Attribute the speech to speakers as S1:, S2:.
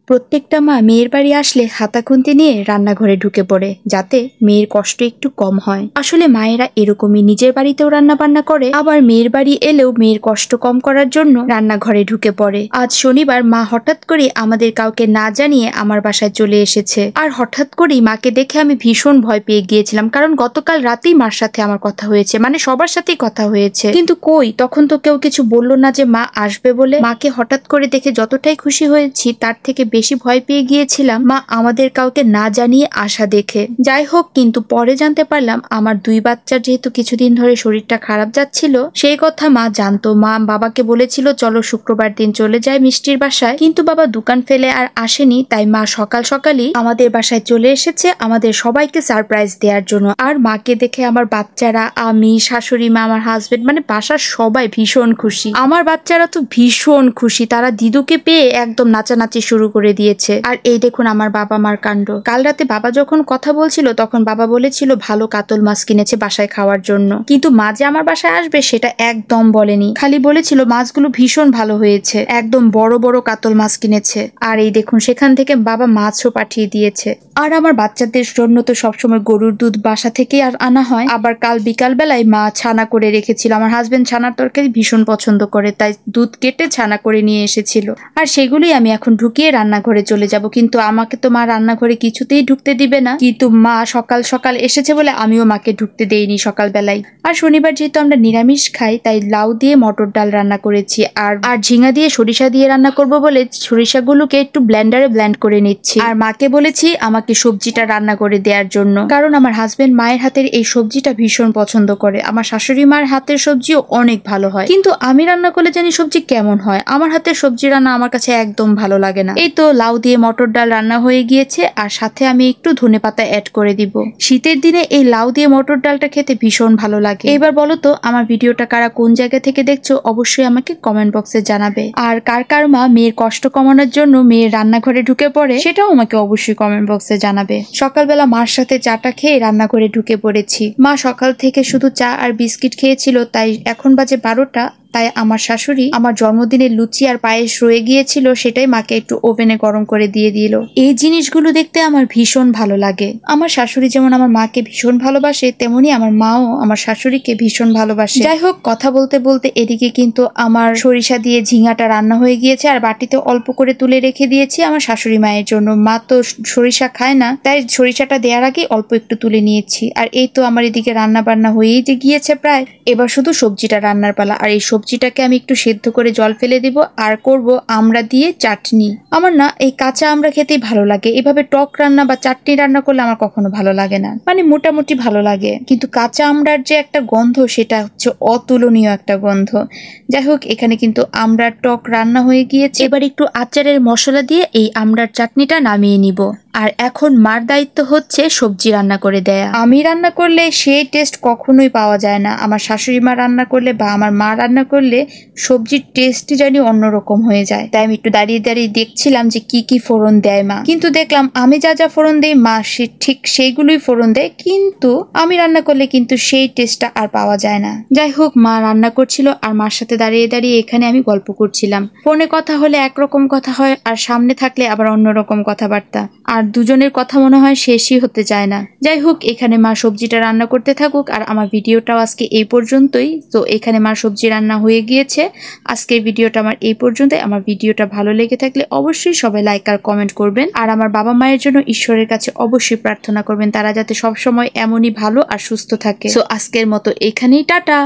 S1: প্রত্যেকটা মা মেয়ের বাড়ি আসলে হাতা খুন্তি নিয়ে রান্নাঘরে ঢুকে পড়ে, যাতে মেয়ের কষ্ট একটু কম হয়। আসলে মায়েরা এরকমই, নিজের বাড়িতেও রান্না বান্না করে, আবার মেয়ের বাড়ি এলেও মেয়ের কষ্ট কম করার জন্য রান্নাঘরে ঢুকে পড়ে। আজ শনিবার মা হঠাৎ করে আমাদের কাউকে না জানিয়ে আমার বাসায় চলে এসেছে। আর হঠাৎ করেই মাকে দেখে আমি ভীষণ ভয় পেয়ে গিয়েছিলাম, কারণ গতকাল রাতেই মার সাথে আমার কথা হয়েছে, মানে সবার সাথেই কথা হয়েছে, কিন্তু কই তখন তো কেউ কিছু বললো না যে মা আসবে বলে। মাকে হঠাৎ করে দেখে যতটাই খুশি হয়েছি তার থেকে বেশি ভয় পেয়ে গিয়েছিলাম মা আমাদের কাউকে না জানিয়ে আসা দেখে। যাই হোক, কিন্তু পরে জানতে পারলাম আমার 2 বাচ্চার যেহেতু কিছুদিন ধরে শরীরটা খারাপ যাচ্ছিল, সেই কথা মা জানতো। মা বাবাকে বলেছিল চলো শুক্রবার দিন চলে যায় মিষ্টির বাসায়, কিন্তু বাবা দোকান ফেলে আর আসেনি। তাই মা সকাল সকালই আমাদের বাসায় চলে এসেছে আমাদের সবাইকে সারপ্রাইজ দেওয়ার জন্য। আর মাকে দেখে আমার বাচ্চারা, আমি, শাশুড়ি মা, আমার হাজবেন্ড, মানে বাসার সবাই ভীষণ খুশি। আমার বাচ্চারা তো ভীষণ খুশি, তারা দিদুকে পেয়ে একদম নাচানাচি শুরু করে দিয়েছে। আর এই দেখুন আমার বাবা মার কাণ্ড। কাল রাতে বাবা যখন কথা বলছিল তখন বাবা বলেছিল ভালো কাতল মাছ কিনেছে বাসায় খাওয়ার জন্য, কিন্তু মা যে আমার বাসায় আসবে সেটা একদম বলেনি, খালি বলেছিল মাছগুলো ভীষণ ভালো হয়েছে, একদম বড় বড় কাতল মাছ কিনেছে। আর এই দেখুন সেখান থেকে বাবা মাছও পাঠিয়ে দিয়েছে। আর আমার বাচ্চাদের জন্য তো সবসময় গরুর দুধ বাসা থেকে আর আনা হয়। আবার কাল বিকাল বেলায় মা ছানা করে রেখেছিল, আমার হাজবেন্ড ছানার তরকারি ভীষণ পছন্দ করে, তাই দুধ কেটে ছানা করে নিয়ে এসেছিল। আর সেগুলোই আমি এখন ঢুকিয়ে রান্নাঘরে চলে যাব, কিন্তু আমাকে তো মা রান্নাঘরে কিছুতেই ঢুকতে দিবে না। কিন্তু মা সকাল সকাল এসেছে বলে আমিও মাকে ঢুকতে দেইনি সকাল বেলায়। আর শনিবার যেহেতু আমরা নিরামিষ খাই তাই লাউ দিয়ে মটর ডাল রান্না করেছি, আর ঝিঙা দিয়ে সরিষা দিয়ে রান্না করব বলে সরিষাগুলোকে একটু ব্লেন্ডারে ব্লেন্ড করে নিচ্ছি। আর মাকে বলেছি আমাকে সবজিটা রান্না করে দেওয়ার জন্য, কারণ আমার হাজবেন্ড মায়ের হাতের এই সবজিটা ভীষণ পছন্দ করে। আমার শাশুড়ি মায়ের হাতের সবজিও অনেক ভালো হয়, কিন্তু আমি রান্না করলে জানি সবজি কেমন হয়, আমার হাতের সবজি রান্না আমার কাছে একদম ভালো লাগে না। এই তো লাউ দিয়ে মটর ডাল রান্না হয়ে গিয়েছে, আর সাথে আমি একটু ধনেপাতা অ্যাড করে দিব। শীতের দিনে এই লাউ দিয়ে মটর ডালটা খেতে ভীষণ ভালো লাগে। এবার বলো তো আমার ভিডিওটা কারা কোন জায়গা থেকে দেখছো অবশ্যই আমাকে কমেন্ট বক্সে জানাবে। আর কার কার মা মেয়ের কষ্ট কমানোর জন্য মেয়ের রান্নাঘরে ঢুকে পড়ে সেটাও আমাকে অবশ্যই কমেন্ট বক্সে জানাবে। সকালবেলা মার সাথে চাটা খেয়ে রান্নাঘরে ঢুকে পড়েছি। মা সকাল থেকে শুধু চা আর বিস্কিট খেয়েছিল, তাই এখন বাজে 12টা। তাই আমার শাশুড়ি আমার জন্মদিনের লুচি আর পায়েস রয়ে গিয়েছিল, সেটাই মাকে একটু ওভেনে গরম করে দিয়ে দিল। এই জিনিসগুলো দেখতে আমার ভীষণ ভালো লাগে। আমার শাশুড়ি যেমন আমার মাকে ভীষণ ভালোবাসে, তেমনি আমার মাও আমার শাশুড়িকে ভীষণ ভালোবাসে। যাই হোক, কথা বলতে বলতে এদিকে কিন্তু আমার সরিষা দিয়ে ঝিঙাটা রান্না হয়ে গিয়েছে, আর বাটিতে অল্প করে তুলে রেখে দিয়েছি আমার শাশুড়ি মায়ের জন্য। মা তো সরিষা খায় না, তাই সরিষাটা দেওয়ার আগে অল্প একটু তুলে নিয়েছি। আর এই তো আমার এদিকে রান্না বান্না হয়েই যে গিয়েছে প্রায়, এবার শুধু সবজিটা রান্নার পালা। আর এই সবজিটাকে আমি একটু সেদ্ধ করে জল ফেলে দিব, আর করব আমড়া দিয়ে চাটনি। আমার না এই কাঁচা আমড়া খেতেই ভালো লাগে, এভাবে টক রান্না বা চাটনি রান্না করলে আমার কখনো ভালো লাগে না, মানে মোটামুটি ভালো লাগে, কিন্তু কাঁচা আমড়ার যে একটা গন্ধ সেটা হচ্ছে অতুলনীয় একটা গন্ধ। যাই হোক, এখানে কিন্তু আমড়ার টক রান্না হয়ে গিয়েছে। এবার একটু আচারের মশলা দিয়ে এই আমড়ার চাটনিটা নামিয়ে নিব। আর এখন মার দায়িত্ব হচ্ছে সবজি রান্না করে দেয়া। আমি রান্না করলে সেই টেস্ট কখনোই পাওয়া যায় না। আমার শাশুড়ি মা রান্না করলে বা আমার মা রান্না করলে সবজির টেস্টই জানি অন্যরকম হয়ে যায়। তাই আমি একটু দাঁড়িয়ে দাঁড়িয়ে দেখছিলাম যে কি কি ফোড়ন দেয় মা, কিন্তু দেখলাম আমি যা যা ফোড়ন দেই মা ঠিক সেইগুলোই ফোড়ন দেয়, কিন্তু আমি রান্না করলে কিন্তু সেই টেস্টটা আর পাওয়া যায় না। যাই হোক, মা রান্না করছিল আর মার সাথে দাঁড়িয়ে দাঁড়িয়ে এখানে আমি গল্প করছিলাম। ফোনে কথা হলে একরকম কথা হয়, আর সামনে থাকলে আবার অন্যরকম কথাবার্তা, আর দুজনের কথা মনে হয় শেষই হতে চায় না। যাই হোক, এখানে মা সবজিটা রান্না করতে থাকুক, আর আমার ভিডিওটাও আজকে এই পর্যন্তই। তো এখানে মা সবজি রান্না হয়ে গিয়েছে। আজকের ভিডিওটা আমার এই পর্যন্তই। আমার ভিডিওটা ভালো লেগে থাকলে অবশ্যই সবাই লাইক আর কমেন্ট করবেন, আর আমার বাবা মায়ের জন্য ঈশ্বরের কাছে অবশ্যই প্রার্থনা করবেন তারা যাতে সবসময় এমনই ভালো আর সুস্থ থাকে। তো আজকের মতো এখানেই টাটা।